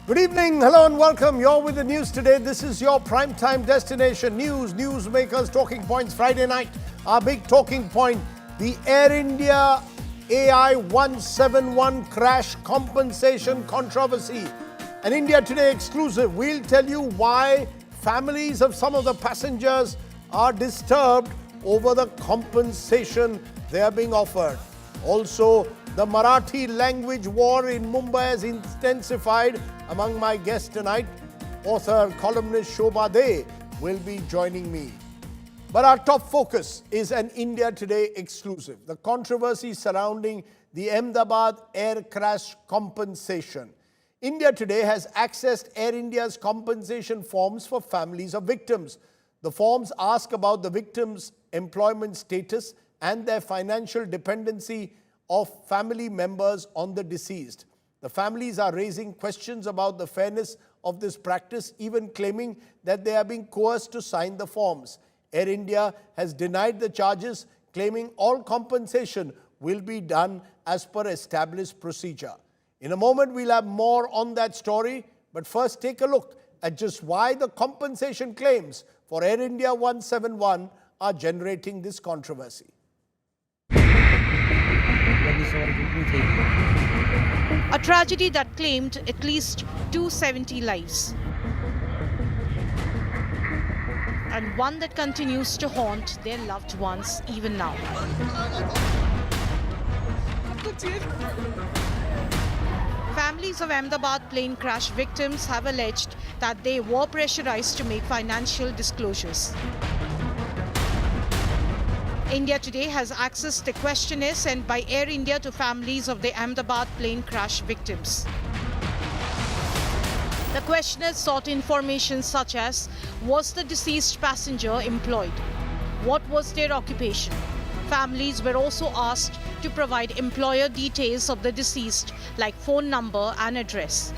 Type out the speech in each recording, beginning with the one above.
Good evening, hello and welcome. You're with the news today. This is your primetime destination. Newsmakers, talking points Friday night. Our big talking point, the Air India AI 171 crash compensation controversy. An India Today exclusive. We'll tell you why families of some of the passengers are disturbed over the compensation they are being offered. Also, the Marathi language war in Mumbai has intensified. Among my guests tonight, author, columnist Shobha De will be joining me. But our top focus is an India Today exclusive. The controversy surrounding the Ahmedabad air crash compensation. India Today has accessed Air India's compensation forms for families of victims. The forms ask about the victims' employment status and their financial dependency of family members on the deceased. The families are raising questions about the fairness of this practice, even claiming that they are being coerced to sign the forms. Air India has denied the charges, claiming all compensation will be done as per established procedure. In a moment, we'll have more on that story, but first take a look at just why the compensation claims for Air India 171 are generating this controversy. A tragedy that claimed at least 270 lives. And one that continues to haunt their loved ones even now. Families of Ahmedabad plane crash victims have alleged that they were pressurized to make financial disclosures. India Today has accessed the questionnaire sent by Air India to families of the Ahmedabad plane crash victims. The questionnaire sought information such as, was the deceased passenger employed? What was their occupation? Families were also asked to provide employer details of the deceased, like phone number and address.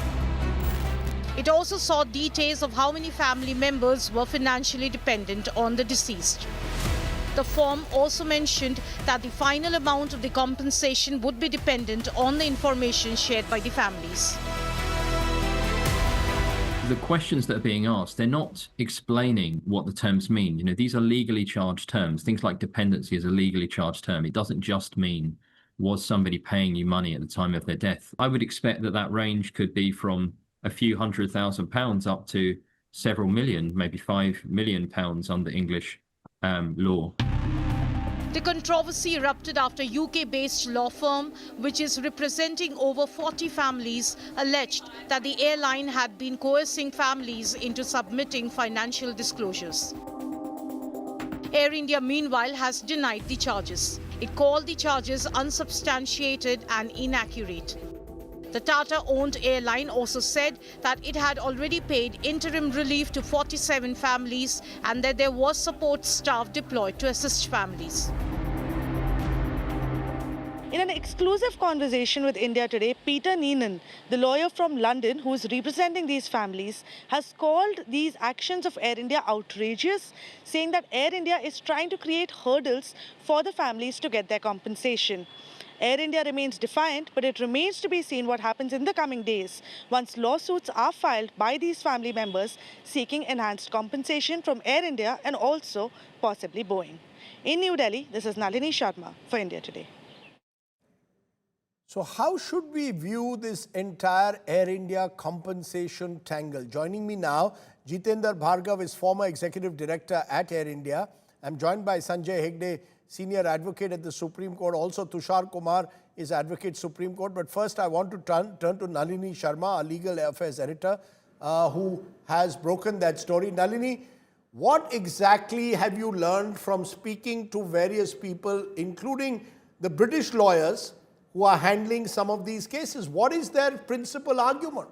It also sought details of how many family members were financially dependent on the deceased. The form also mentioned that the final amount of the compensation would be dependent on the information shared by the families. The questions that are being asked, they're not explaining what the terms mean. These are legally charged terms. Things like dependency is a legally charged term. It doesn't just mean, was somebody paying you money at the time of their death? I would expect that range could be from a few £100,000 up to several million, maybe £5 million under English law. The controversy erupted after UK-based law firm, which is representing over 40 families, alleged that the airline had been coercing families into submitting financial disclosures. Air India, meanwhile, has denied the charges. It called the charges unsubstantiated and inaccurate. The Tata-owned airline also said that it had already paid interim relief to 47 families and that there was support staff deployed to assist families. In an exclusive conversation with India Today, Peter Neenan, the lawyer from London who is representing these families, has called these actions of Air India outrageous, saying that Air India is trying to create hurdles for the families to get their compensation. Air India remains defiant, but it remains to be seen what happens in the coming days once lawsuits are filed by these family members seeking enhanced compensation from Air India and also possibly Boeing. In New Delhi, this is Nalini Sharma for India Today. So how should we view this entire Air India compensation tangle? Joining me now, Jendra Bharav is former executive director at Air India. I'm joined by Sanjay Hegde, senior advocate at the Supreme Court. Also, Tushar Kumar is advocate Supreme Court. But first, I want to turn to Nalini Sharma, our legal affairs editor, who has broken that story. Nalini, what exactly have you learned from speaking to various people, including the British lawyers who are handling some of these cases? What is their principal argument?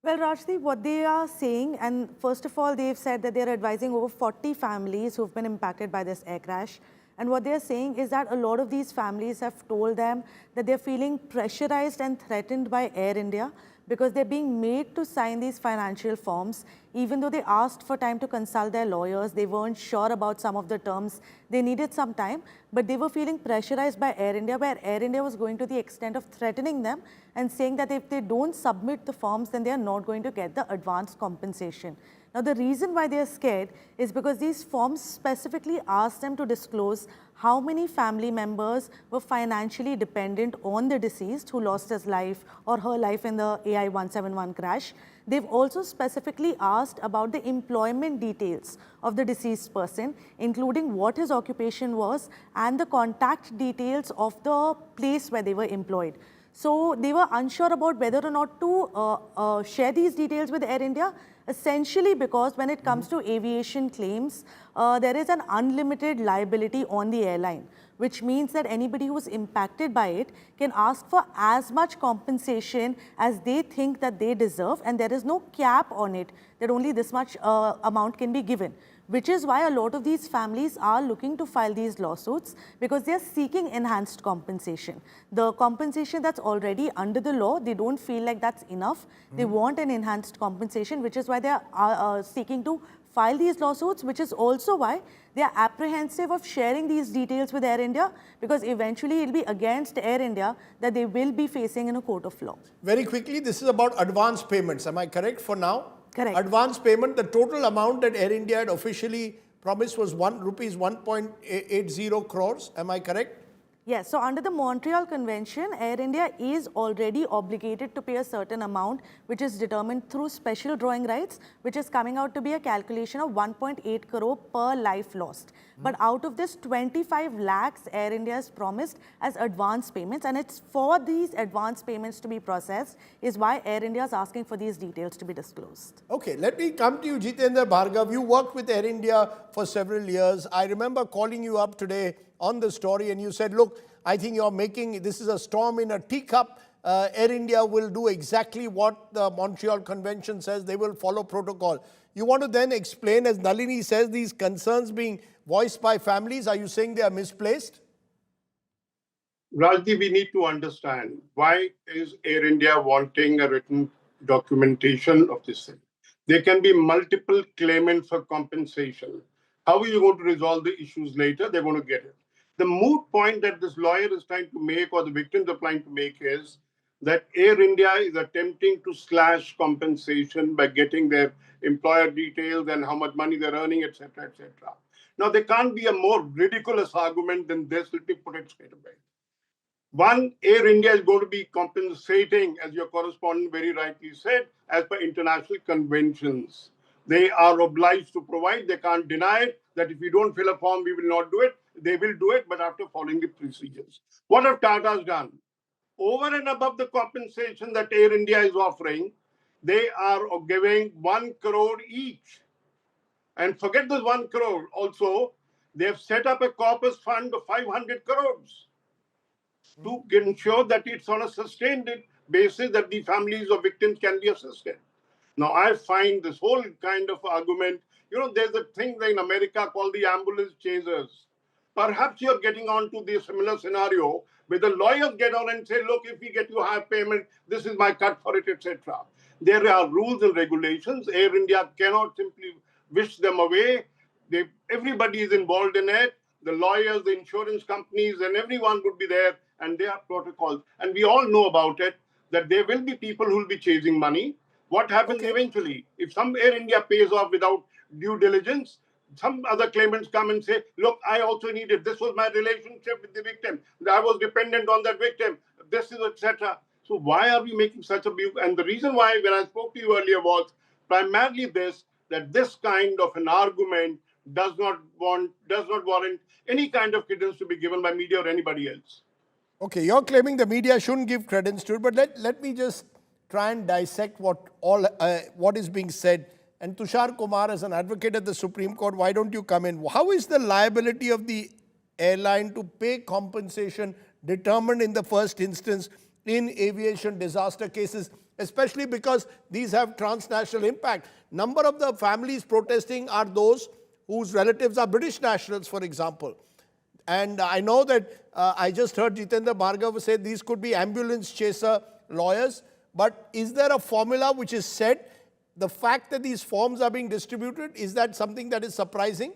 Well, Rajdeep, what they are saying, and first of all, they've said that they're advising over 40 families who've been impacted by this air crash. And what they're saying is that a lot of these families have told them that they're feeling pressurized and threatened by Air India because they're being made to sign these financial forms, even though they asked for time to consult their lawyers. They weren't sure about some of the terms. They needed some time, but they were feeling pressurized by Air India, where Air India was going to the extent of threatening them and saying that if they don't submit the forms, then they are not going to get the advance compensation. Now, the reason why they are scared is because these forms specifically ask them to disclose how many family members were financially dependent on the deceased who lost his life or her life in the AI-171 crash. They've also specifically asked about the employment details of the deceased person, including what his occupation was and the contact details of the place where they were employed. So they were unsure about whether or not to share these details with Air India, essentially because when it comes to aviation claims, there is an unlimited liability on the airline, which means that anybody who is impacted by it can ask for as much compensation as they think that they deserve, and there is no cap on it, that only this much amount can be given. Which is why a lot of these families are looking to file these lawsuits, because they're seeking enhanced compensation. The compensation that's already under the law, they don't feel like that's enough. They want an enhanced compensation, which is why they are seeking to file these lawsuits, which is also why they are apprehensive of sharing these details with Air India, because eventually it'll be against Air India that they will be facing in a court of law. Very quickly, this is about advance payments. Am I correct for now? Correct. Advance payment, the total amount that Air India had officially promised was rupees 1.80 crores. Am I correct? Yes, so under the Montreal Convention, Air India is already obligated to pay a certain amount, which is determined through special drawing rights, which is coming out to be a calculation of 1.8 crore per life lost. But out of this, 25 lakhs Air India has promised as advance payments, and it's for these advance payments to be processed is why Air India is asking for these details to be disclosed. Okay, let me come to you, Jitendra Bhargav. You worked with Air India for several years. I remember calling you up today on the story and you said, look, I think you're making, this is a storm in a teacup. Air India will do exactly what the Montreal Convention says. They will follow protocol. You want to then explain, as Nalini says, these concerns being voiced by families. Are you saying they are misplaced? Rajdeep, we need to understand, why is Air India wanting a written documentation of this thing? There can be multiple claimants for compensation. How are you going to resolve the issues later? They're going to get it. The moot point that this lawyer is trying to make, or the victims are trying to make, is that Air India is attempting to slash compensation by getting their employer details and how much money they're earning, etc., etc. Now, there can't be a more ridiculous argument than this. Let me put it straight away. One, Air India is going to be compensating, as your correspondent very rightly said, as per international conventions. They are obliged to provide. They can't deny it, that if we don't fill a form, we will not do it. They will do it, but after following the procedures. What have Tata's done? Over and above the compensation that Air India is offering, they are giving 1 crore each. And forget this 1 crore also, they have set up a corpus fund of 500 crores to ensure that it's on a sustained basis that the families of victims can be assisted. Now, I find this whole kind of argument, there's a thing in America called the ambulance chasers. Perhaps you're getting onto the similar scenario where the lawyers get on and say, look, if we get you higher payment, this is my cut for it, etc. There are rules and regulations. Air India cannot simply wish them away. Everybody is involved in it. The lawyers, the insurance companies, and everyone would be there, and there are protocols. And we all know about it, that there will be people who will be chasing money. What happens eventually? If some Air India pays off without due diligence, some other claimants come and say, look, I also needed, this was my relationship with the victim. I was dependent on that victim. This is, etc. So why are we making such a big, and the reason why when I spoke to you earlier was primarily this, that this kind of an argument does not warrant any kind of credence to be given by media or anybody else. Okay, you're claiming the media shouldn't give credence to it, but let me just try and dissect what is being said. And Tushar Kumar, as an advocate at the Supreme Court, why don't you come in? How is the liability of the airline to pay compensation determined in the first instance in aviation disaster cases, especially because these have transnational impact? Number of the families protesting are those whose relatives are British nationals, for example. And I know that I just heard Jitendra Bhargav say these could be ambulance chaser lawyers. but is there a formula which is set? The fact that these forms are being distributed, is that something that is surprising?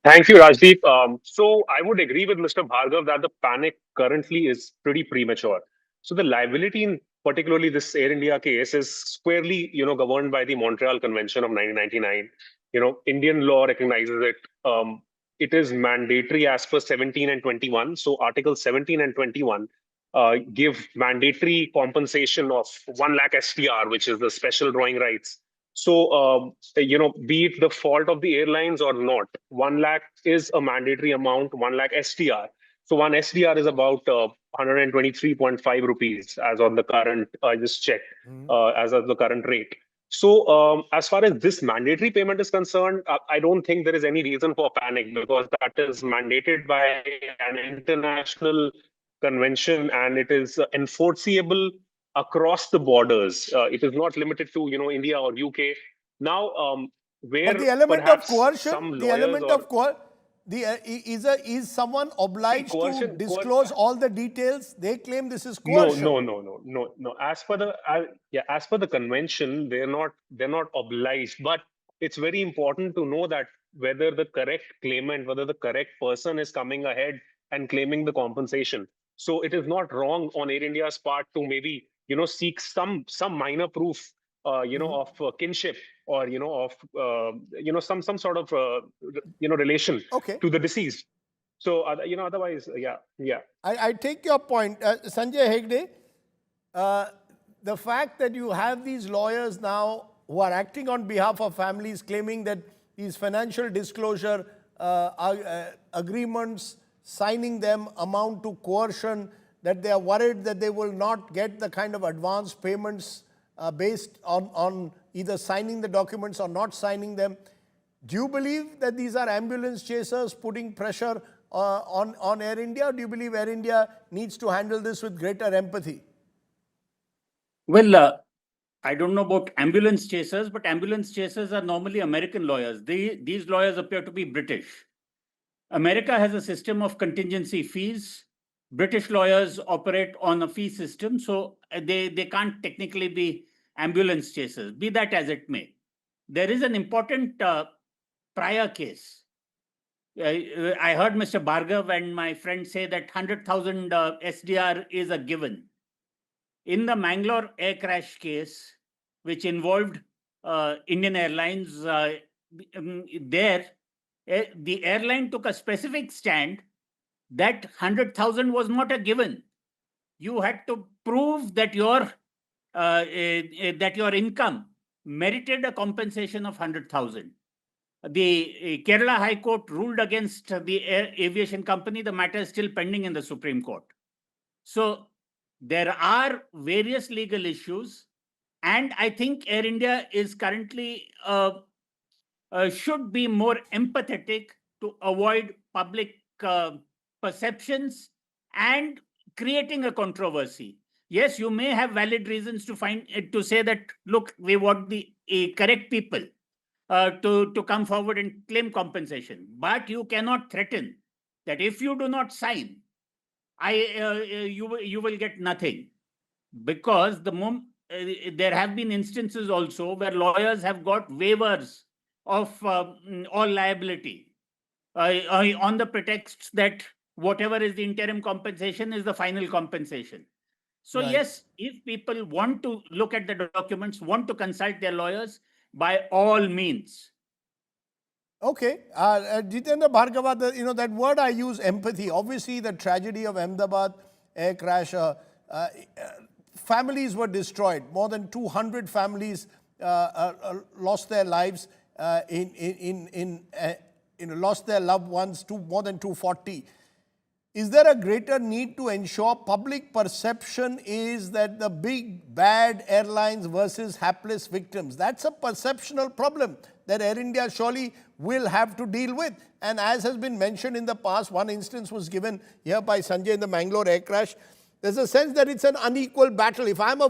Thank you, Rajdeep. So I would agree with Mr. Bhargav that the panic currently is pretty premature. So the liability in particularly this Air India case is squarely, governed by the Montreal Convention of 1999. Indian law recognizes it. It is mandatory as per 17 and 21. So Article 17 and 21 give mandatory compensation of 1 lakh STR, which is the special drawing rights. So, be it the fault of the airlines or not, 1 lakh is a mandatory amount, 1 lakh STR. So, one SDR is about 123.5 rupees as on the current, I just checked, as of the current rate. So, as far as this mandatory payment is concerned, I don't think there is any reason for panic because that is mandated by an international convention and it is enforceable across the borders. It is not limited to India or UK. Now, where But the element of perhaps coercion, some the lawyers element or of is someone obliged to coercion, disclose all the details? They claim this is no, coercion. no. As per the convention, they're not obliged, but it's very important to know that whether the correct claimant, whether the correct person is coming ahead and claiming the compensation. So it is not wrong on Air India's part to maybe seek some minor proof, of kinship or of some sort of relation Okay. to the deceased. So otherwise, yeah. I take your point. Sanjay Hegde, the fact that you have these lawyers now who are acting on behalf of families claiming that these financial disclosure agreements, signing them amount to coercion, that they are worried that they will not get the kind of advance payments based on either signing the documents or not signing them. Do you believe that these are ambulance chasers putting pressure on Air India? Or do you believe Air India needs to handle this with greater empathy? Well, I don't know about ambulance chasers, but ambulance chasers are normally American lawyers. These lawyers appear to be British. America has a system of contingency fees. British lawyers operate on a fee system, so they can't technically be ambulance chasers, be that as it may. There is an important prior case. I heard Mr. Bhargav and my friend say that 100,000 SDR is a given. In the Mangalore air crash case, which involved Indian Airlines, the airline took a specific stand that 100,000 was not a given. You had to prove that your income merited a compensation of 100,000. The Kerala High Court ruled against the aviation company. The matter is still pending in the Supreme Court. So there are various legal issues, and I think Air India is currently should be more empathetic to avoid public perceptions and creating a controversy. Yes, you may have valid reasons to say that, look, we want the correct people to come forward and claim compensation, but you cannot threaten that if you do not sign, you will get nothing, because there have been instances also where lawyers have got waivers of all liability on the pretext that whatever is the interim compensation is the final compensation. So Right. yes, if people want to look at the documents, want to consult their lawyers, by all means. Okay. Jitendra Bhargava, that word I use, empathy. Obviously, the tragedy of Ahmedabad air crash, families were destroyed. More than 200 families lost their lives, lost their loved ones, more than 240. Is there a greater need to ensure public perception is that the big bad airlines versus hapless victims? That's a perceptional problem that Air India surely will have to deal with. And as has been mentioned in the past, one instance was given here by Sanjay in the Mangalore air crash. There's a sense that it's an unequal battle. If I'm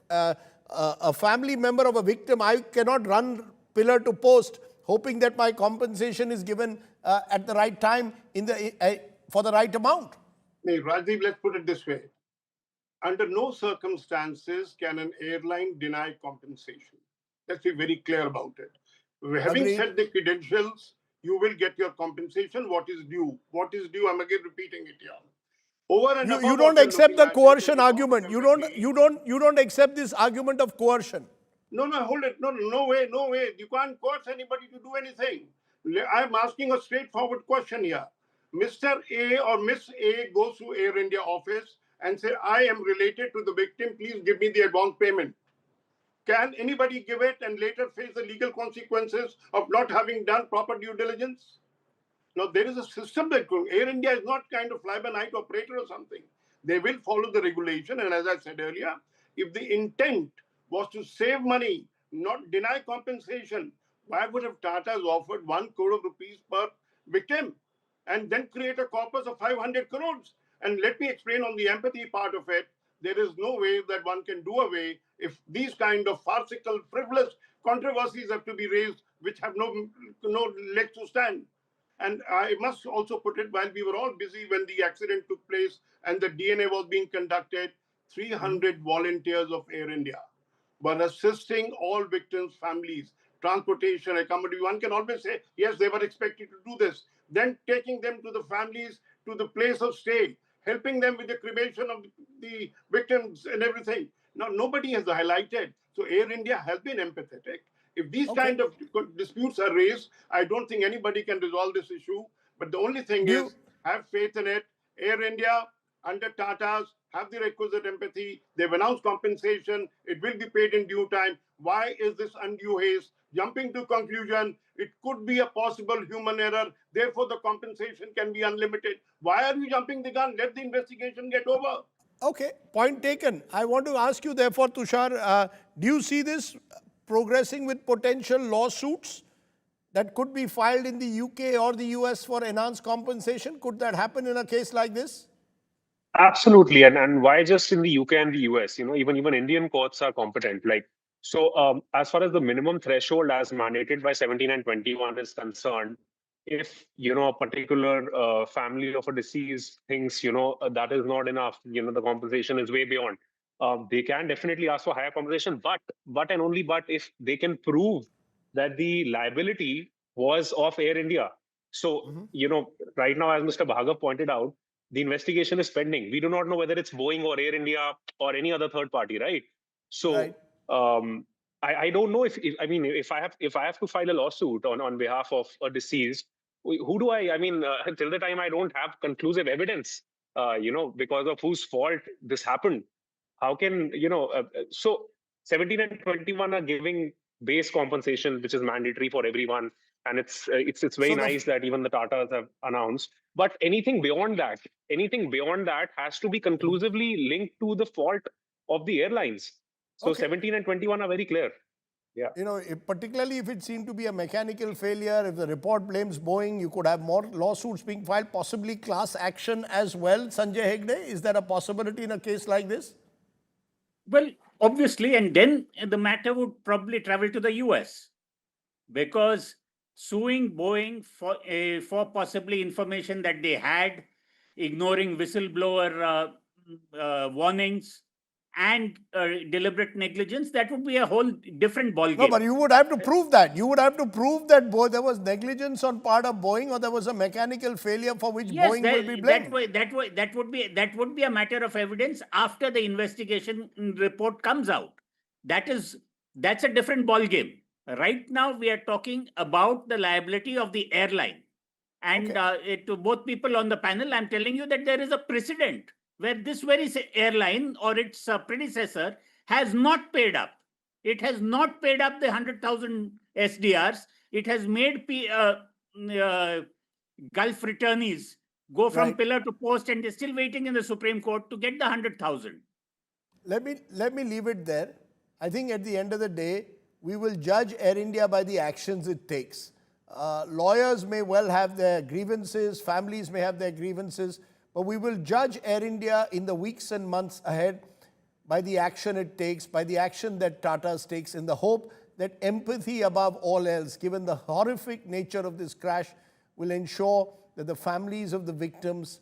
a family member of a victim, I cannot run pillar to post hoping that my compensation is given at the right time for the right amount. Hey, Rajdeep, let's put it this way. under no circumstances can an airline deny compensation. Let's be very clear about it. Having Agreed. said the credentials, you will get your compensation. What is due? What is due? I'm again repeating it here. Over and You above don't what you're accept looking the at, coercion there is a argument. possibility. You don't accept this argument of coercion. No, hold it. No way, no way. You can't coerce anybody to do anything. I'm asking a straightforward question here. Mr. A or Miss A goes to Air India office and say, I am related to the victim. Please give me the advance payment. Can anybody give it and later face the legal consequences of not having done proper due diligence? Now, there is a system that Air India is not kind of fly-by-night operator or something. They will follow the regulation. And as I said earlier, if the intent was to save money, not deny compensation, why would have Tata's offered 1 crore rupees per victim and then create a corpus of 500 crores? And let me explain on the empathy part of it. There is no way that one can do away if these kind of farcical, frivolous controversies have to be raised, which have no legs to stand. And I must also put it, while we were all busy when the accident took place and the DNA was being conducted, 300 volunteers of Air India were assisting all victims' families, transportation, accommodation. One can always say, yes, they were expected to do this. Then taking them to the families, to the place of stay, helping them with the cremation of the victims and everything. Now, nobody has highlighted. So Air India has been empathetic. If these kind of disputes are raised, I don't think anybody can resolve this issue. But the only thing is, have faith in it. Air India, under Tata's, have the requisite empathy. They've announced compensation. It will be paid in due time. Why is this undue haste? Jumping to conclusion, it could be a possible human error. Therefore, the compensation can be unlimited. Why are you jumping the gun? Let the investigation get over. Okay, point taken. I want to ask you therefore, Tushar, do you see this progressing with potential lawsuits that could be filed in the UK or the US for enhanced compensation? Could that happen in a case like this? Absolutely. And why just in the UK and the US? Even Indian courts are competent. As far as the minimum threshold as mandated by 17 and 21 is concerned, if a particular family of a deceased thinks that is not enough, the compensation is way beyond, they can definitely ask for higher compensation. But and only but if they can prove that the liability was of Air India. So right now, as Mr. Bhargav pointed out, the investigation is pending. We do not know whether it's Boeing or Air India or any other third party, right? So Right. I don't know if I have to file a lawsuit on behalf of a deceased, who do till the time I don't have conclusive evidence, because of whose fault this happened, how can so 17 and 21 are giving base compensation, which is mandatory for everyone, and it's very So nice that even the Tatas have announced. But anything beyond that has to be conclusively linked to the fault of the airlines. So 17 and 21 are very clear. Yeah. Particularly if it seemed to be a mechanical failure, if the report blames Boeing, you could have more lawsuits being filed, possibly class action as well. Sanjay Hegde, is there a possibility in a case like this? Well, obviously, and then the matter would probably travel to the US, because suing Boeing for possibly information that they had, ignoring whistleblower warnings, and deliberate negligence, that would be a whole different ballgame. No, but you would have to prove that. You would have to prove that there was negligence on part of Boeing, or there was a mechanical failure for which Boeing will be blamed. That would be a matter of evidence after the investigation report comes out. That's a different ballgame. Right now, we are talking about the liability of the airline. And to both people on the panel, I'm telling you that there is a precedent where this very airline or its predecessor has not paid up. It has not paid up the 100,000 SDRs. It has made Gulf returnees go from pillar to post, and they're still waiting in the Supreme Court to get the 100,000. Let me leave it there. I think at the end of the day, we will judge Air India by the actions it takes. Lawyers may well have their grievances, families may have their grievances, but we will judge Air India in the weeks and months ahead by the action it takes, by the action that Tata's takes, in the hope that empathy above all else, given the horrific nature of this crash, will ensure that the families of the victims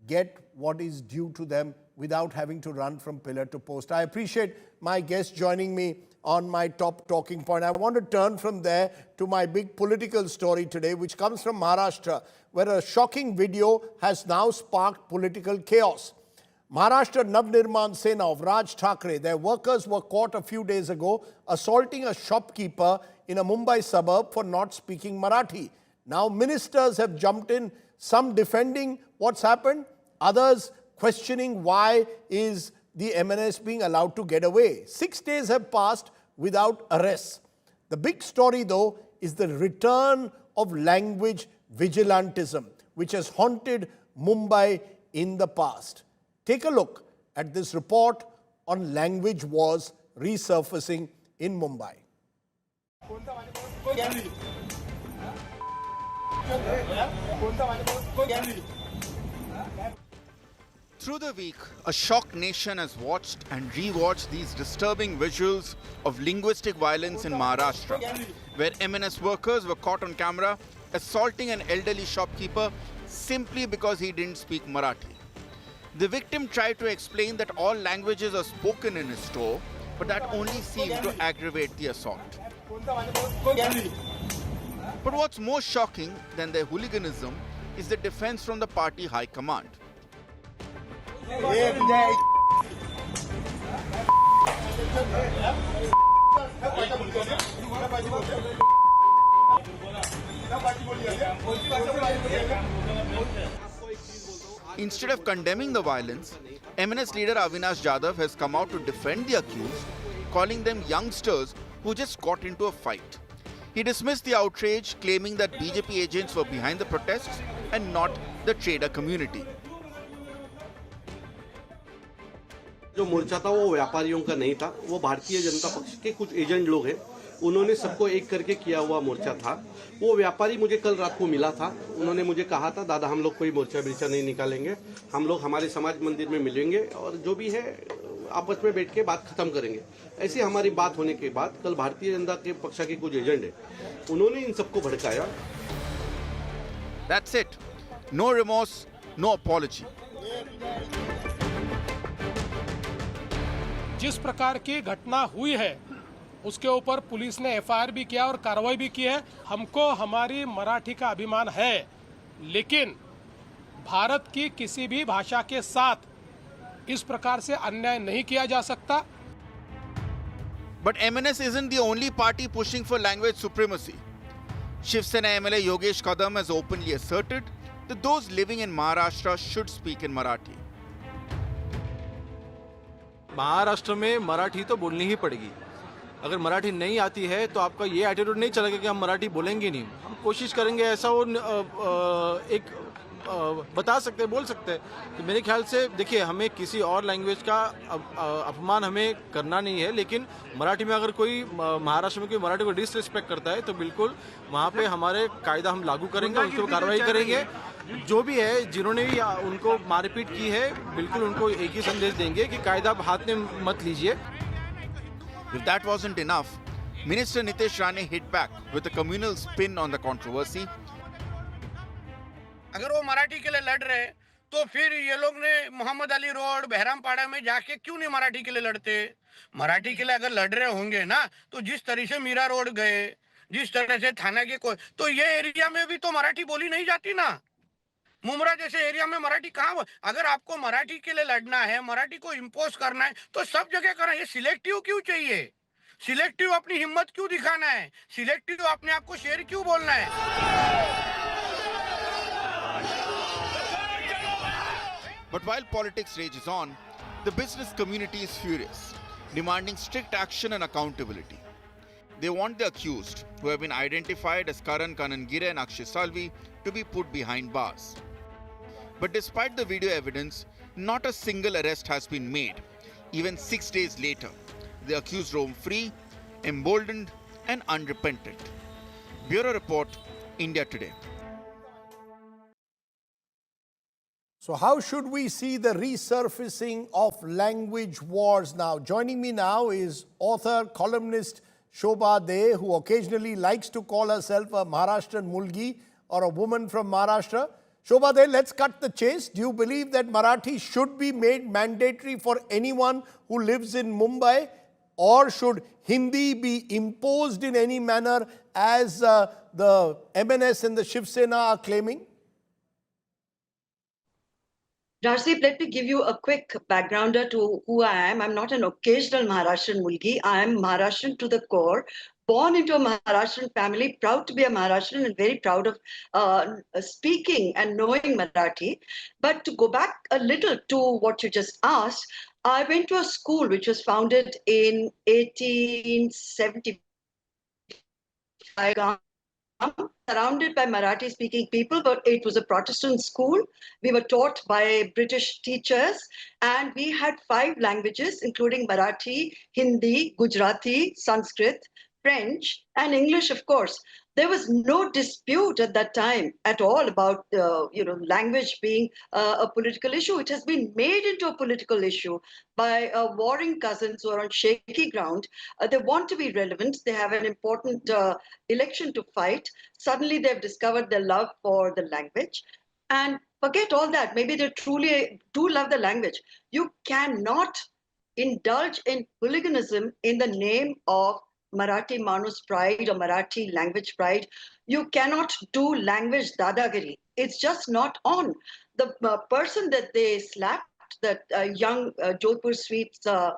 get what is due to them without having to run from pillar to post. I appreciate my guest joining me on my top talking point. I want to turn from there to my big political story today, which comes from Maharashtra, where a shocking video has now sparked political chaos. Maharashtra Navnirman Sena of Raj Thackeray, their workers were caught a few days ago assaulting a shopkeeper in a Mumbai suburb for not speaking Marathi. Now ministers have jumped in, some defending what's happened, others questioning why is the MNS being allowed to get away. 6 days have passed without arrests. The big story, though, is the return of language vigilantism, which has haunted Mumbai in the past. Take a look at this report on language wars resurfacing in Mumbai. Through the week, a shocked nation has watched and rewatched these disturbing visuals of linguistic violence in Maharashtra, where MNS workers were caught on camera assaulting an elderly shopkeeper simply because he didn't speak Marathi. The victim tried to explain that all languages are spoken in his store, but that only seemed to aggravate the assault. But what's more shocking than their hooliganism is the defense from the party high command. Instead of condemning the violence, MNS leader Avinash Jadhav has come out to defend the accused, calling them youngsters who just got into a fight. He dismissed the outrage, claiming that BJP agents were behind the protests and not the trader community. जो मोर्चा था वो व्यापारियों का नहीं था, वो भारतीय जनता पक्ष के कुछ एजेंट लोग हैं, उन्होंने सबको एक करके किया हुआ मोर्चा था। वो व्यापारी मुझे कल रात को मिला था, उन्होंने मुझे कहा था दादा हम लोग कोई मोर्चा बिरचा नहीं निकालेंगे, हम लोग हमारे समाज मंदिर में मिलेंगे और जो भी है आपस में बैठ के बात खत्म करेंगे। ऐसी हमारी बात होने के बाद कल भारतीय जनता के पक्ष के कुछ एजेंट हैं, उन्होंने इन सबको भड़काया। That's it. No remorse, no apology. जिस प्रकार की घटना हुई है उसके ऊपर पुलिस ने एफआईआर भी किया और कार्रवाई भी की है। हमको हमारी मराठी का अभिमान है, लेकिन भारत की किसी भी भाषा के साथ इस प्रकार से अन्याय नहीं किया जा सकता। But MNS isn't the only party pushing for language supremacy. Shiv Sena MLA Yogesh Kadam has openly asserted that those living in Maharashtra should speak in Marathi. Maharashtra में मराठी तो बोलनी ही पड़ेगी। अगर मराठी नहीं आती है तो आपका ये एटीट्यूड नहीं चलेगा कि हम मराठी बोलेंगे नहीं। हम कोशिश करेंगे ऐसा वो एक बता सकते हैं, बोल सकते हैं। तो मेरे ख्याल से देखिए, हमें किसी और लैंग्वेज का अपमान हमें करना नहीं है, लेकिन मराठी में अगर कोई महाराष्ट्र में कोई मराठी को डिसरिस्पेक्ट करता है तो बिल्कुल वहाँ पे हमारे कायदा हम लागू करेंगे, उस पर कार्रवाई करेंगे। जो भी है, जिन्होंने भी उनको मारपीट की है, बिल्कुल उनको एक ही संदेश देंगे कि कायदा हाथ में मत लीजिए। If that wasn't enough, Minister Nitish Rane hit back with a communal spin on the controversy. अगर वो मराठी के लिए लड़ रहे तो फिर ये लोग ने मोहम्मद अली रोड बहरामपाड़ा में जाके क्यों नहीं मराठी के लिए लड़ते? मराठी के लिए अगर लड़ रहे होंगे ना तो जिस तरह से मीरा रोड गए, जिस तरह से थाना के कोई, तो ये एरिया में भी तो मराठी बोली नहीं जाती ना। मुमरा जैसे एरिया में मराठी कहाँ? अगर आपको मराठी के लिए लड़ना है, मराठी को इम्पोज करना है तो सब जगह करना है। ये सिलेक्टिव क्यों चाहिए? सिलेक्टिव अपनी हिम्मत क्यों दिखाना है? सिलेक्टिव अपने आप को शेर क्यों बोलना है? But while politics rages on, the business community is furious, demanding strict action and accountability. They want the accused, who have been identified as Karan Kanangire and Akshay Salvi, to be put behind bars. But despite the video evidence, not a single arrest has been made. Even 6 days later, the accused roam free, emboldened and unrepentant. Bureau Report, India Today. So how should we see the resurfacing of language wars now? Joining me now is author, columnist Shobha De, who occasionally likes to call herself a Maharashtra Mulgi or a woman from Maharashtra. Shobhade, let's cut the chase. Do you believe that Marathi should be made mandatory for anyone who lives in Mumbai, or should Hindi be imposed in any manner as the MNS and the Shiv Sena are claiming? Rajdeep, let me give you a quick backgrounder to who I am. I'm not an occasional Maharashtrian Mulgi. I am Maharashtrian to the core, born into a Maharashtrian family, proud to be a Maharashtrian and very proud of speaking and knowing Marathi. But to go back a little to what you just asked, I went to a school which was founded in 1875. Surrounded by Marathi speaking people, but it was a Protestant school. We were taught by British teachers, and we had 5 languages, including Marathi, Hindi, Gujarati, Sanskrit, French, and English, of course. There was no dispute at that time at all about language being a political issue. It has been made into a political issue by warring cousins who are on shaky ground. They want to be relevant. They have an important election to fight. Suddenly they've discovered their love for the language. And forget all that. Maybe they truly do love the language. You cannot indulge in hooliganism in the name of Marathi Manus pride or Marathi language pride. You cannot do language dadagiri. It's just not on. The person that they slapped, that young Jodhpur Sweets, the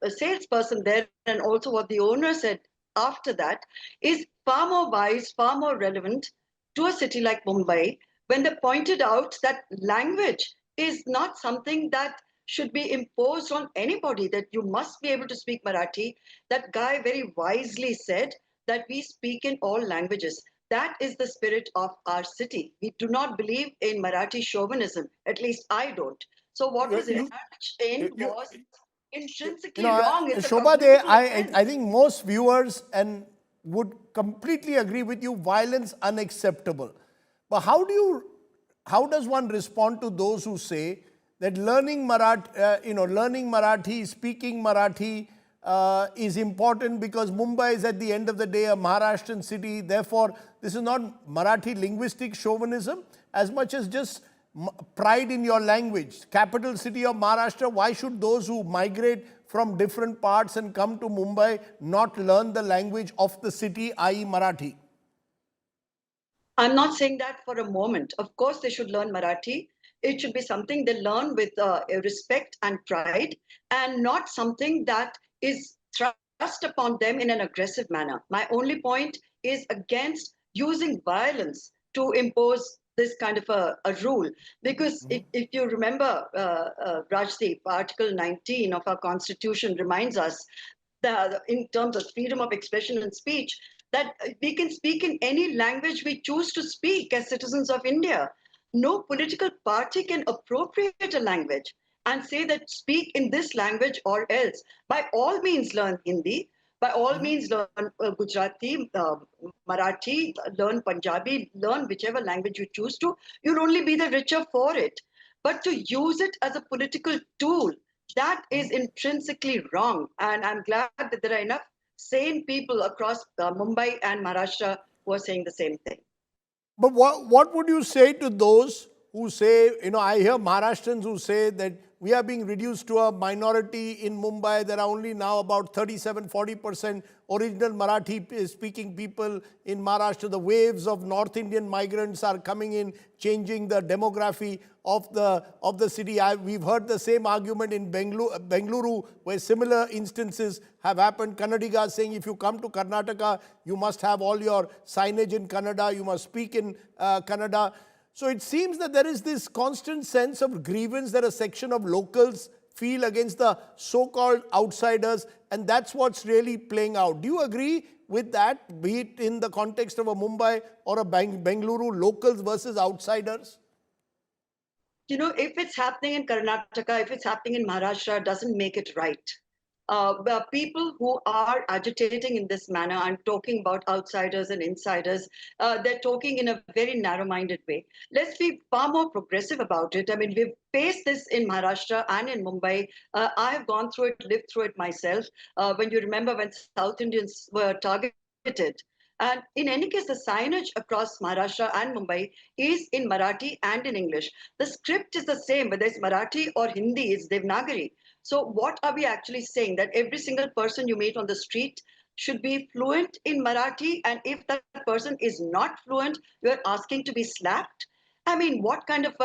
salesperson there, and also what the owner said after that, is far more wise, far more relevant to a city like Mumbai, when they pointed out that language is not something that should be imposed on anybody, that you must be able to speak Marathi. That guy very wisely said that we speak in all languages. That is the spirit of our city. We do not believe in Marathi chauvinism. At least I don't. So what was indulged in was intrinsically wrong. It's Shobhade, I think most viewers and would completely agree with you, violence unacceptable. But how does one respond to those who say that learning Marathi, speaking Marathi is important because Mumbai is at the end of the day a Maharashtrian city. Therefore, this is not Marathi linguistic chauvinism as much as just pride in your language. Capital city of Maharashtra, why should those who migrate from different parts and come to Mumbai not learn the language of the city, i.e. Marathi? I'm not saying that for a moment. Of course, they should learn Marathi. It should be something they learn with respect and pride, and not something that is thrust upon them in an aggressive manner. My only point is against using violence to impose this kind of a rule. Because if you remember, Rajdeep, Article 19 of our Constitution reminds us that in terms of freedom of expression and speech, that we can speak in any language we choose to speak as citizens of India. No political party can appropriate a language and say that speak in this language or else. By all means, learn Hindi. By all means, learn Gujarati, Marathi, learn Punjabi, learn whichever language you choose to. You'll only be the richer for it. But to use it as a political tool, that is intrinsically wrong. And I'm glad that there are enough sane people across Mumbai and Maharashtra who are saying the same thing. But what would you say to those who say, I hear Maharashtrians who say that we are being reduced to a minority in Mumbai. There are only now about 37-40% original Marathi speaking people in Maharashtra. The waves of North Indian migrants are coming in, changing the demography of the city. We've heard the same argument in Bengaluru, where similar instances have happened. Kannadigas saying if you come to Karnataka, you must have all your signage in Kannada, you must speak in Kannada. So it seems that there is this constant sense of grievance that a section of locals feel against the so-called outsiders, and that's what's really playing out. Do you agree with that, be it in the context of a Mumbai or a Bengaluru, locals versus outsiders? If it's happening in Karnataka, if it's happening in Maharashtra, doesn't make it right. People who are agitating in this manner, I'm talking about outsiders and insiders, they're talking in a very narrow-minded way. Let's be far more progressive about it. I mean, we've faced this in Maharashtra and in Mumbai. I have gone through it, lived through it myself. When you remember when South Indians were targeted And in any case, the signage across Maharashtra and Mumbai is in Marathi and in English. The script is the same, whether it's Marathi or Hindi, it's Devanagari. So what are we actually saying? That every single person you meet on the street should be fluent in Marathi, and if that person is not fluent, you're asking to be slapped? I mean, what kind of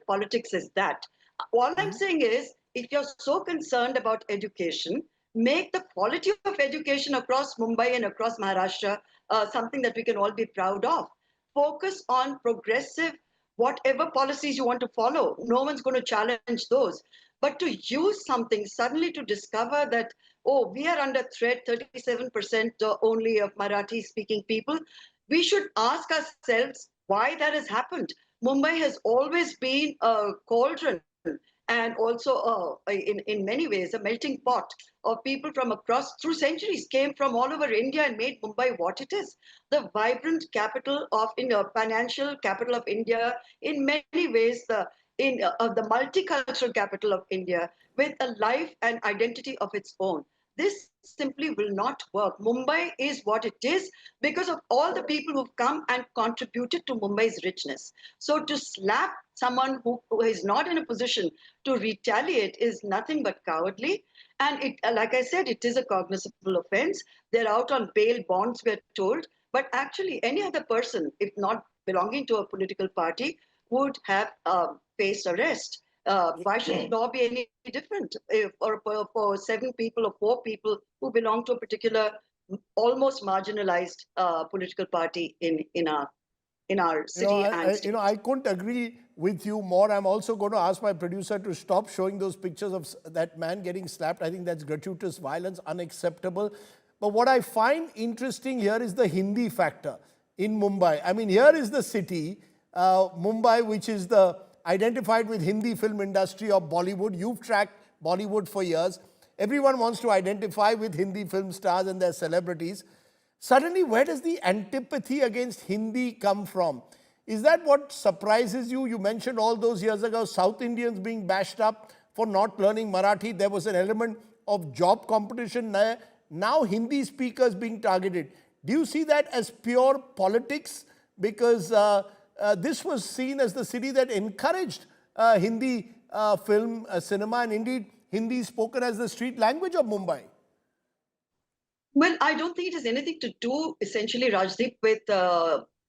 politics is that? All I'm saying is, if you're so concerned about education, make the quality of education across Mumbai and across Maharashtra something that we can all be proud of. Focus on progressive, whatever policies you want to follow. No one's going to challenge those. But to use something suddenly to discover that, oh, we are under threat, 37% only of Marathi speaking people, we should ask ourselves why that has happened. Mumbai has always been a cauldron and also in many ways a melting pot of people from across through centuries came from all over India and made Mumbai what it is, the vibrant capital of India, financial capital of India, in many ways the multicultural capital of India, with a life and identity of its own. This simply will not work. Mumbai is what it is because of all the people who've come and contributed to Mumbai's richness. So to slap someone who is not in a position to retaliate is nothing but cowardly. And it, like I said, it is a cognizable offense. They're out on bail bonds, we're told. But actually, any other person, if not belonging to a political party, would have faced arrest. Why should the law be any different for 7 people or 4 people who belong to a particular, almost marginalized political party in our city and state? I couldn't agree with you more. I'm also going to ask my producer to stop showing those pictures of that man getting slapped. I think that's gratuitous violence, unacceptable. But what I find interesting here is the Hindi factor in Mumbai. I mean, here is the city, Mumbai, which is identified with Hindi film industry or Bollywood. You've tracked Bollywood for years. Everyone wants to identify with Hindi film stars and their celebrities. Suddenly, where does the antipathy against Hindi come from? Is that what surprises you? You mentioned all those years ago, South Indians being bashed up for not learning Marathi. There was an element of job competition there. Now Hindi speakers being targeted. Do you see that as pure politics? Because this was seen as the city that encouraged Hindi film cinema, and indeed Hindi spoken as the street language of Mumbai. Well, I don't think it has anything to do, essentially, Rajdeep, with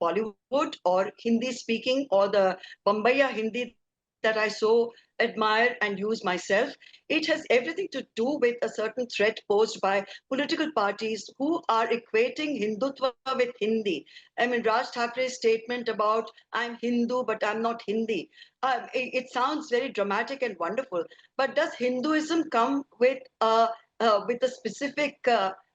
Bollywood or Hindi speaking or the Bombaya Hindi that I so admire and use myself. It has everything to do with a certain threat posed by political parties who are equating Hindutva with Hindi. I mean, Raj Thakra's statement about I'm Hindu, but I'm not Hindi. It sounds very dramatic and wonderful, but does Hinduism come with a specific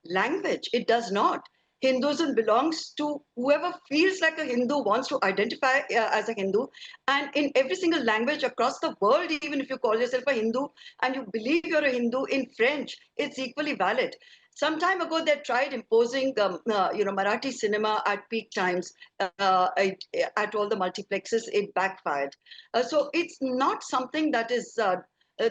language? It does not. Hinduism belongs to whoever feels like a Hindu, wants to identify as a Hindu. And in every single language across the world, even if you call yourself a Hindu and you believe you're a Hindu in French, it's equally valid. Some time ago, they tried imposing, Marathi cinema at peak times at all the multiplexes. It backfired. So it's not something that is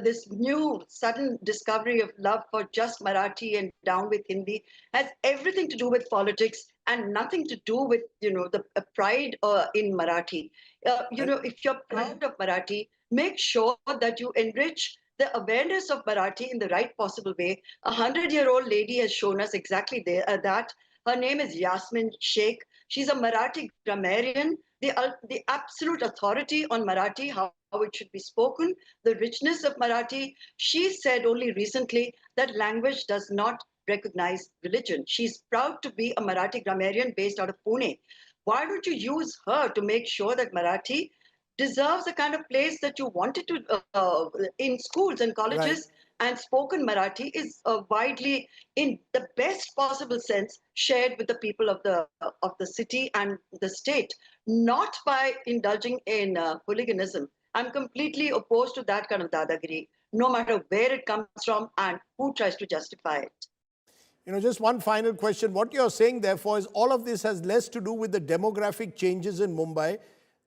this new sudden discovery of love for just Marathi and down with Hindi has everything to do with politics and nothing to do with, the pride in Marathi. If you're proud of Marathi, make sure that you enrich the awareness of Marathi in the right possible way. A 100-year-old lady has shown us exactly that. Her name is Yasmin Sheikh. She's a Marathi grammarian, the absolute authority on Marathi, how it should be spoken, the richness of Marathi. She said only recently that language does not recognize religion. She's proud to be a Marathi grammarian based out of Pune. Why don't you use her to make sure that Marathi deserves the kind of place that you wanted to in schools and colleges? Right. And spoken Marathi is widely, in the best possible sense, shared with the people of the city and the state, not by indulging in hooliganism. I'm completely opposed to that kind of dadagiri, no matter where it comes from and who tries to justify it. Just one final question. What you're saying, therefore, is all of this has less to do with the demographic changes in Mumbai.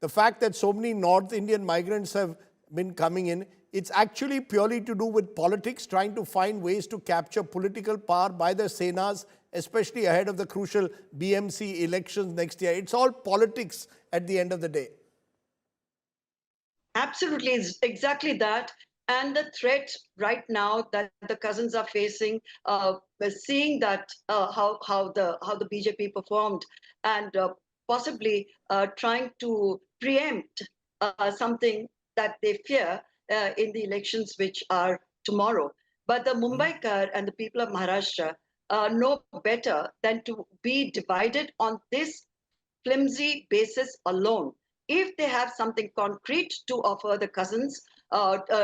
The fact that so many North Indian migrants have been coming in it's actually purely to do with politics, trying to find ways to capture political power by the Senas, especially ahead of the crucial BMC elections next year. It's all politics at the end of the day. Absolutely, it's exactly that. And the threat right now that the cousins are facing, seeing that how the BJP performed, and possibly trying to preempt something that they fear in the elections which are tomorrow. But the Mumbaikar and the people of Maharashtra know better than to be divided on this flimsy basis alone. If they have something concrete to offer the cousins,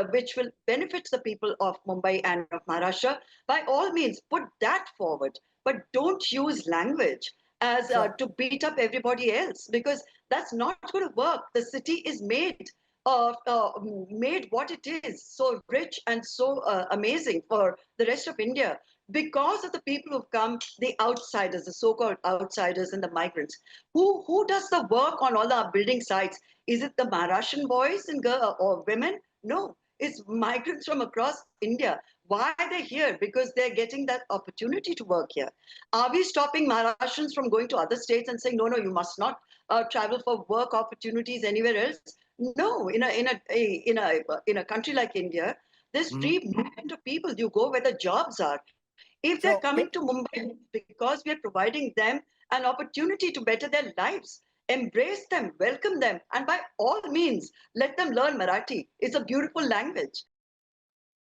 which will benefit the people of Mumbai and of Maharashtra, by all means, put that forward. But don't use language as to beat up everybody else, because that's not going to work. The city is made what it is, so rich and so amazing for the rest of India, because of the people who've come, the outsiders, the so-called outsiders and the migrants. Who does the work on all our building sites? Is it the Maharashtrian boys and girls or women? No, it's migrants from across India. Why are they here? Because they're getting that opportunity to work here. Are we stopping Maharashtrians from going to other states and saying, no, you must not travel for work opportunities anywhere else? No, in a country like India, there's free movement of people. You go where the jobs are. If they're coming to Mumbai because we are providing them an opportunity to better their lives, embrace them, welcome them, and by all means, let them learn Marathi. It's a beautiful language.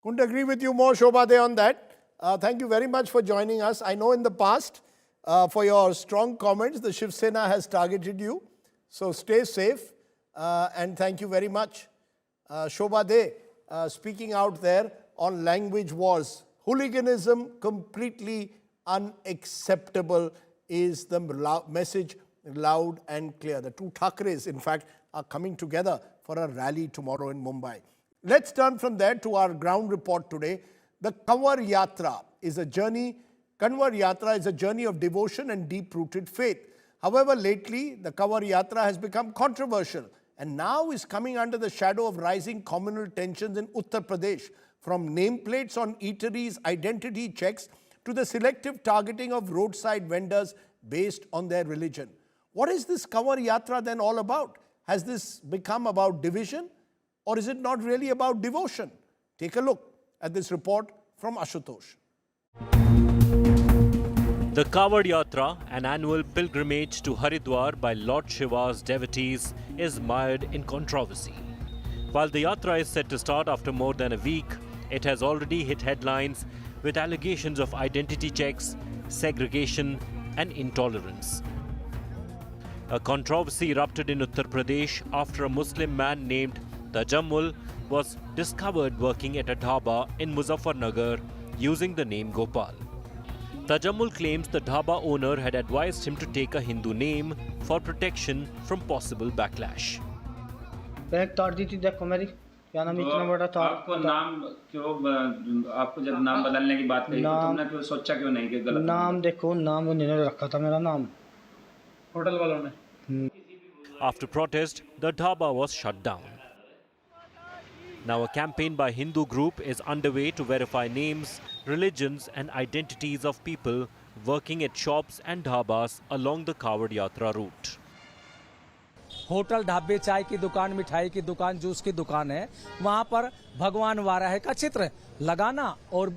Couldn't agree with you more, Shobhade, on that. Thank you very much for joining us. I know in the past, for your strong comments, the Shiv Sena has targeted you. So stay safe, and thank you very much. Shobhade, speaking out there on language wars. Hooliganism, completely unacceptable, is the message loud and clear. The two Thakres, in fact, are coming together for a rally tomorrow in Mumbai. Let's turn from there to our ground report today. The Kanwar Yatra is a journey. Kanwar Yatra is a journey of devotion and deep-rooted faith. However, lately, the Kanwar Yatra has become controversial and now is coming under the shadow of rising communal tensions in Uttar Pradesh, from nameplates on eateries, identity checks, to the selective targeting of roadside vendors based on their religion. What is this Kanwar Yatra then all about? Has this become about division, or is it not really about devotion? Take a look at this report from Ashutosh. The Kanwar Yatra, an annual pilgrimage to Haridwar by Lord Shiva's devotees, is mired in controversy. While the Yatra is set to start after more than a week, it has already hit headlines with allegations of identity checks, segregation, and intolerance. A controversy erupted in Uttar Pradesh after a Muslim man named Tajammul was discovered working at a dhaba in Muzaffarnagar using the name Gopal. Tajammul claims the dhaba owner had advised him to take a Hindu name for protection from possible backlash. क्या नाम इतना बड़ा था आपको नाम क्यों आपको जब नाम बदलने की बात कही तो तुमने क्यों सोचा क्यों नहीं कि गलत नाम देखो नाम उन्होंने रखा था मेरा नाम होटल वालों ने. After protest, the dhaba was shut down. Now a campaign by Hindu group is underway to verify names, religions and identities of people working at shops and dhabas along the Kanwar Yatra route. Hotel ढाबे चाय की दुकान मिठाई की दुकान juice की दुकान है वहां पर भगवान वाराह का चित्र लगाना और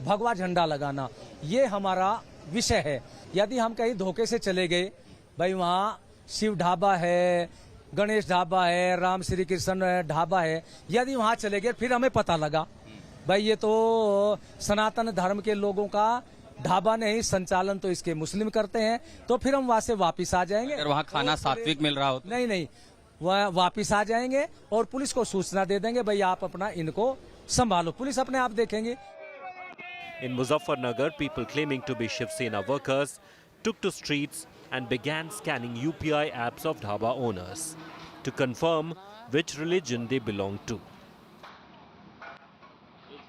भगवा झंडा लगाना ये हमारा विषय है. यदि हम कहीं धोखे से चले गए भाई वहां शिव ढाबा है गणेश ढाबा है राम श्री कृष्ण ढाबा है यदि वहां चले गए फिर हमें पता लगा भाई ये तो सनातन धर्म के लोगों का ढाबा नहीं संचालन तो इसके मुस्लिम करते हैं तो फिर हम वहां से वापिस आ जाएंगे. अगर वहां खाना सात्विक मिल रहा हो नहीं वह वापिस आ जाएंगे और पुलिस को सूचना दे देंगे भाई आप अपना इनको संभालो पुलिस अपने आप देखेंगे. In Muzaffarnagar, people claiming to be Shiv Sena workers took to streets and began scanning UPI apps of dhaba owners to confirm which religion they belong to.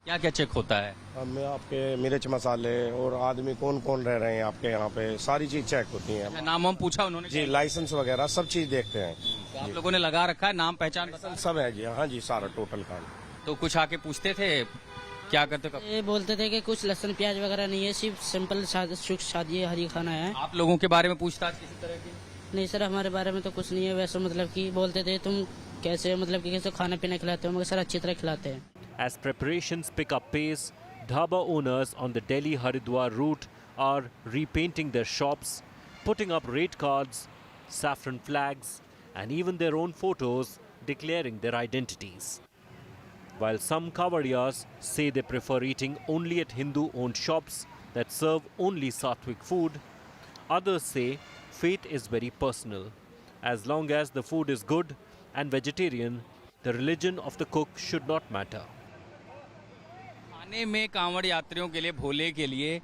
क्या क्या चेक होता है? हमें आपके मिर्च मसाले और आदमी कौन कौन रह रहे हैं आपके यहाँ पे सारी चीज चेक होती है. नाम हम पूछा उन्होंने? जी लाइसेंस वगैरह सब चीज देखते हैं. तो आप लोगों ने लगा रखा है नाम पहचान सब है जी. हाँ जी सारा टोटल काम. तो कुछ आके पूछते थे क्या करते हो? ये बोलते थे कि कुछ लहसुन प्याज वगैरह नहीं है, सिर्फ सिंपल शादी हरी खाना है। आप लोगों के बारे में पूछताछ किसी तरह की? नहीं सर, हमारे बारे में तो कुछ नहीं है। वैसे मतलब कि बोलते थे तुम कैसे मतलब कि कैसे खाना पीना खिलाते हो, मगर सर अच्छी तरह खिलाते हैं। As preparations pick up pace, dhaba owners on the Delhi-Haridwar route are repainting their shops, putting up rate cards, saffron flags, and even their own photos declaring their identities. While some kawadiyas say they prefer eating only at Hindu-owned shops that serve only Sattvic food, others say fate is very personal. As long as the food is good and vegetarian, the religion of the cook should not matter. खाने में कांवड़ यात्रियों के लिए, भोले के लिए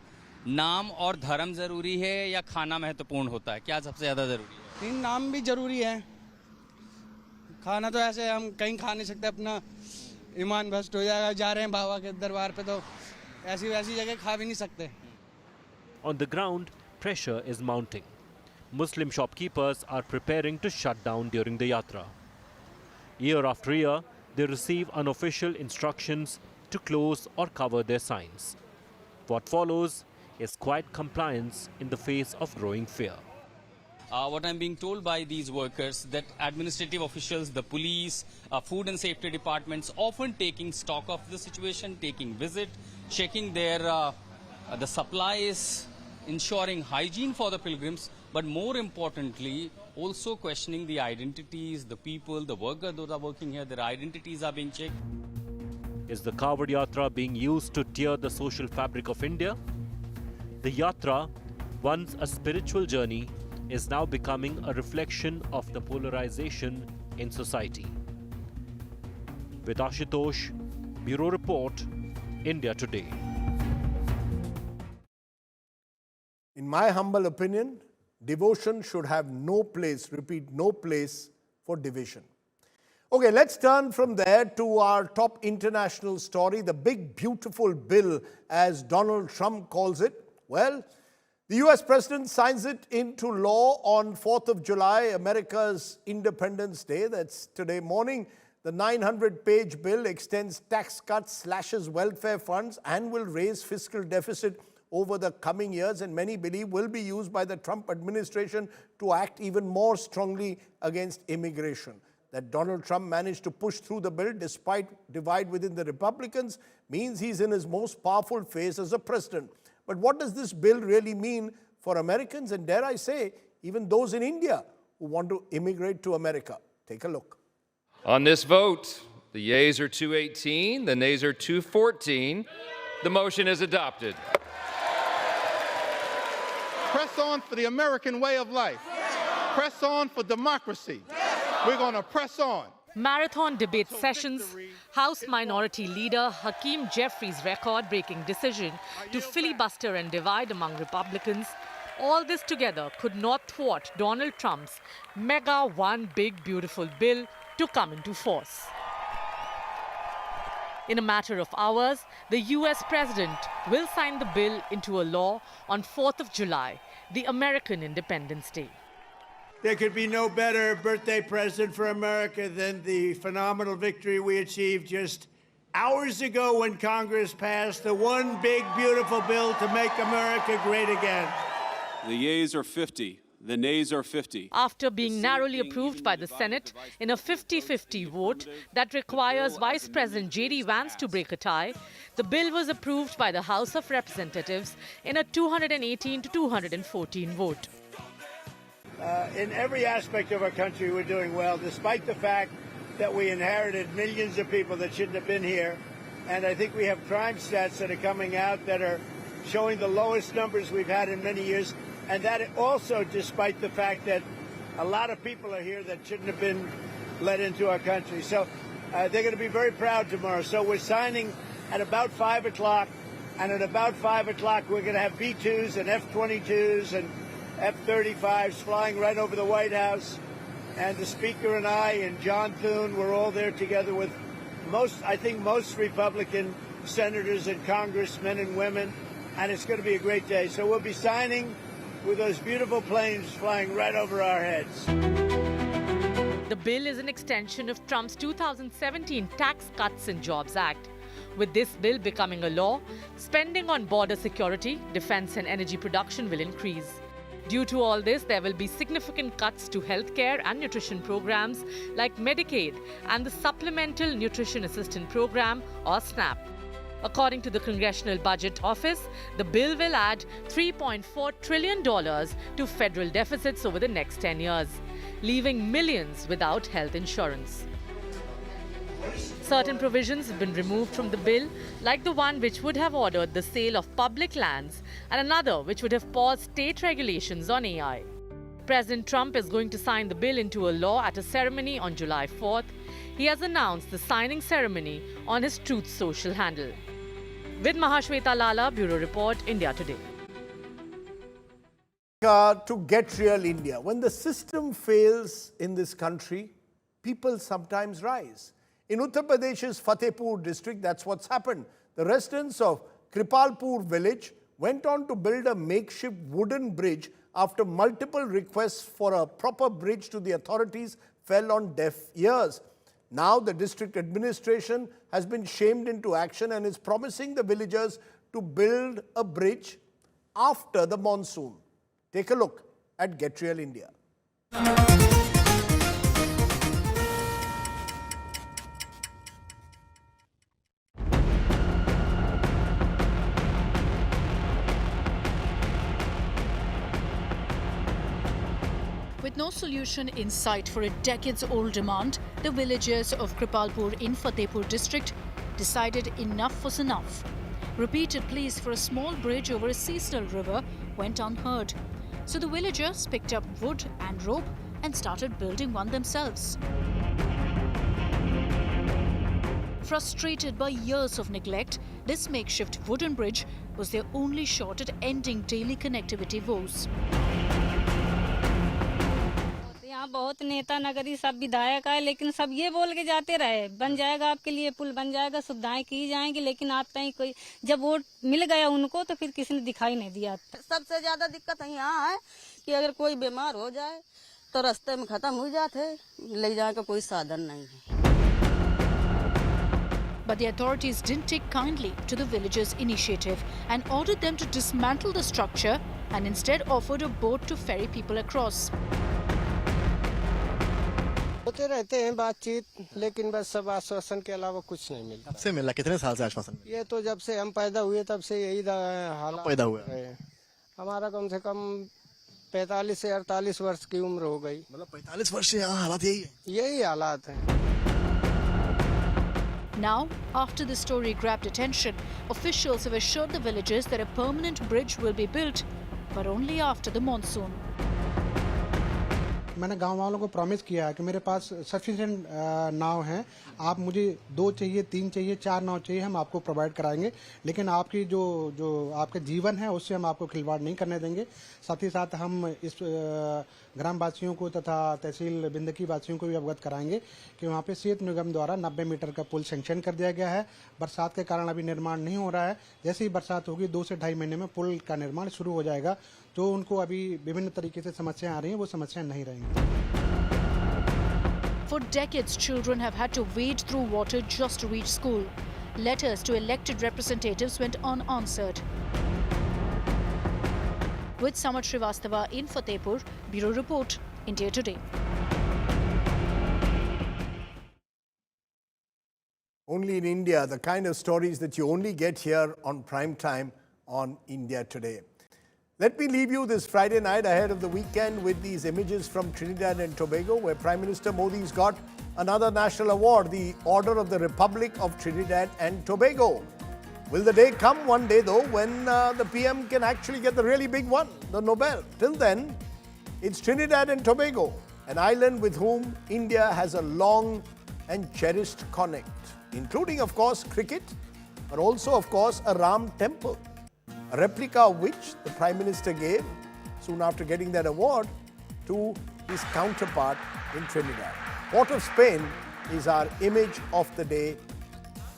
नाम और धर्म जरूरी है या खाना महत्वपूर्ण होता है? क्या सबसे ज्यादा जरूरी है? नाम भी जरूरी है, खाना तो ऐसे हम कहीं खा नहीं सकते, अपना ईमान भ्रष्ट हो जाएगा। जा रहे हैं बाबा के दरबार पे तो ऐसी वैसी जगह खा भी नहीं सकते। On the ground, pressure is mounting. Muslim shopkeepers are preparing to shut down during the yatra. Year after year, they receive unofficial instructions to close or cover their signs. What follows is quiet compliance in the face of growing fear. What I'm being told by these workers that administrative officials, the police, food and safety departments often taking stock of the situation, taking visit, checking their the supplies, ensuring hygiene for the pilgrims, but more importantly, also questioning the identities, the people, the workers that are working here, their identities are being checked. Is the Kavod Yatra being used to tear the social fabric of India? The Yatra, once a spiritual journey, is now becoming a reflection of the polarization in society. With Ashutosh, Bureau Report, India Today. In my humble opinion, devotion should have no place, repeat, no place for division. Okay, let's turn from there to our top international story, the big beautiful bill, as Donald Trump calls it. Well, the US President signs it into law on 4th of July, America's Independence Day. That's today morning. The 900-page bill extends tax cuts, slashes welfare funds, and will raise fiscal deficit over the coming years, and many believe will be used by the Trump administration to act even more strongly against immigration. That Donald Trump managed to push through the bill despite divide within the Republicans means he's in his most powerful phase as a president. But what does this bill really mean for Americans and, dare I say, even those in India who want to immigrate to America? Take a look. On this vote, the yeas are 218, the nays are 214. The motion is adopted. Press on for the American way of life. Press on for democracy. We're going to press on. Marathon debate sessions, House Minority Leader Hakeem Jeffries' record-breaking decision to filibuster and divide among Republicans, all this together could not thwart Donald Trump's mega one big beautiful bill to come into force. In a matter of hours, the US President will sign the bill into a law on 4th of July, the American Independence Day. There could be no better birthday present for America than the phenomenal victory we achieved just hours ago when Congress passed the one big, beautiful bill to make America great again. The yeas are 50. The nays are 50. After being narrowly approved by the Senate in a 50-50 vote that requires Vice President J.D. Vance to break a tie, the bill was approved by the House of Representatives in a 218 to 214 vote. In every aspect of our country, we're doing well, despite the fact that we inherited millions of people that shouldn't have been here. And I think we have crime stats that are coming out that are showing the lowest numbers we've had in many years. And that also despite the fact that a lot of people are here that shouldn't have been let into our country. So they're going to be very proud tomorrow. So we're signing at about 5 o'clock. And at about 5 o'clock, we're going to have B-2s and F-22s and F-35s flying right over the White House. And the Speaker and I and John Thune, we're all there together with I think most Republican senators and congressmen and women. And it's going to be a great day. So we'll be signing with those beautiful planes flying right over our heads. The bill is an extension of Trump's 2017 Tax Cuts and Jobs Act. With this bill becoming a law, spending on border security, defense and energy production will increase. Due to all this, there will be significant cuts to healthcare and nutrition programs like Medicaid and the Supplemental Nutrition Assistance Program or SNAP. According to the Congressional Budget Office, the bill will add $3.4 trillion to federal deficits over the next 10 years, leaving millions without health insurance. Certain provisions have been removed from the bill, like the one which would have ordered the sale of public lands and another which would have paused state regulations on AI. President Trump is going to sign the bill into a law at a ceremony on July 4th. He has announced the signing ceremony on his Truth Social handle. With Mahashweta Lala, Bureau Report, India Today. To get real India. When the system fails in this country, people sometimes rise. In Uttar Pradesh's Fatehpur district, that's what's happened. The residents of Kripalpur village went on to build a makeshift wooden bridge after multiple requests for a proper bridge to the authorities fell on deaf ears. Now the district administration has been shamed into action and is promising the villagers to build a bridge after the monsoon. Take a look at Get Real India. With no solution in sight for a decades-old demand, the villagers of Kripalpur in Fatehpur district decided enough was enough. Repeated pleas for a small bridge over a seasonal river went unheard. So the villagers picked up wood and rope and started building one themselves. Frustrated by years of neglect, this makeshift wooden bridge was their only shot at ending daily connectivity woes. यहाँ बहुत नेता नगरी सब विधायक आए, लेकिन सब ये बोल के जाते रहे बन जाएगा आपके लिए पुल, बन जाएगा, सुविधाएं की जाएंगी, लेकिन आज तक कोई जब वोट मिल गया उनको तो फिर किसी ने दिखाई नहीं दिया। सबसे ज्यादा दिक्कत यहाँ है कि अगर कोई बीमार हो जाए तो रास्ते में खत्म हो जाते, ले जाने का कोई साधन नहीं है। But the authorities didn't take kindly to the villagers' initiative and ordered them to dismantle the structure and instead offered a boat to ferry people across. होते रहते हैं बातचीत, लेकिन बस सब आश्वासन के अलावा कुछ नहीं मिलता। कब से मिला? कितने साल से आश्वासन? ये तो जब से हम पैदा हुए तब से यही हालत पैदा हुआ है। हमारा कम से कम 45 से 48 वर्ष की उम्र हो गई। मतलब 45 वर्ष से हालात यही है? यही हालात हैं। Now, after the story grabbed attention, officials have assured the villagers that a permanent bridge will be built, but only after the monsoon. मैंने गांव वालों को प्रॉमिस किया है कि मेरे पास सफिशिएंट नाव हैं, आप मुझे 2 चाहिए, 3 चाहिए, 4 नाव चाहिए, हम आपको प्रोवाइड कराएंगे, लेकिन आपकी जो आपका जीवन है उससे हम आपको खिलवाड़ नहीं करने देंगे। साथ ही साथ हम इस ग्रामवासियों को तथा तहसील बिंदकी वासियों को भी अवगत कराएंगे कि वहाँ पे सेतु निगम द्वारा 90 मीटर का पुल सैंक्शन कर दिया गया है। बरसात के कारण अभी निर्माण नहीं हो रहा है, जैसे ही बरसात होगी 2 से 2.5 महीने में पुल का निर्माण शुरू हो जाएगा। जो उनको अभी विभिन्न तरीके से समस्याएं आ रही हैं वो समस्याएं नहीं रहेंगी। For decades, children have had to wade through water just to reach school. Letters to elected representatives went unanswered. With Samad Srivastava in Fatehpur, Bureau Report, India Today. Only in India, the kind of stories that you only get here on prime time on India Today. Let me leave you this Friday night ahead of the weekend with these images from Trinidad and Tobago, where Prime Minister Modi's got another national award, the Order of the Republic of Trinidad and Tobago. Will the day come one day, though, when the PM can actually get the really big one, the Nobel? Till then, it's Trinidad and Tobago, an island with whom India has a long and cherished connect, including, of course, cricket, but also, of course, a Ram temple, a replica of which the Prime Minister gave, soon after getting that award, to his counterpart in Trinidad. Port of Spain is our image of the day.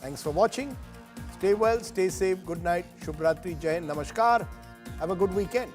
Thanks for watching. Stay well, stay safe. Good night. Shubhratri, Jai Hind, Namaskar. Have a good weekend.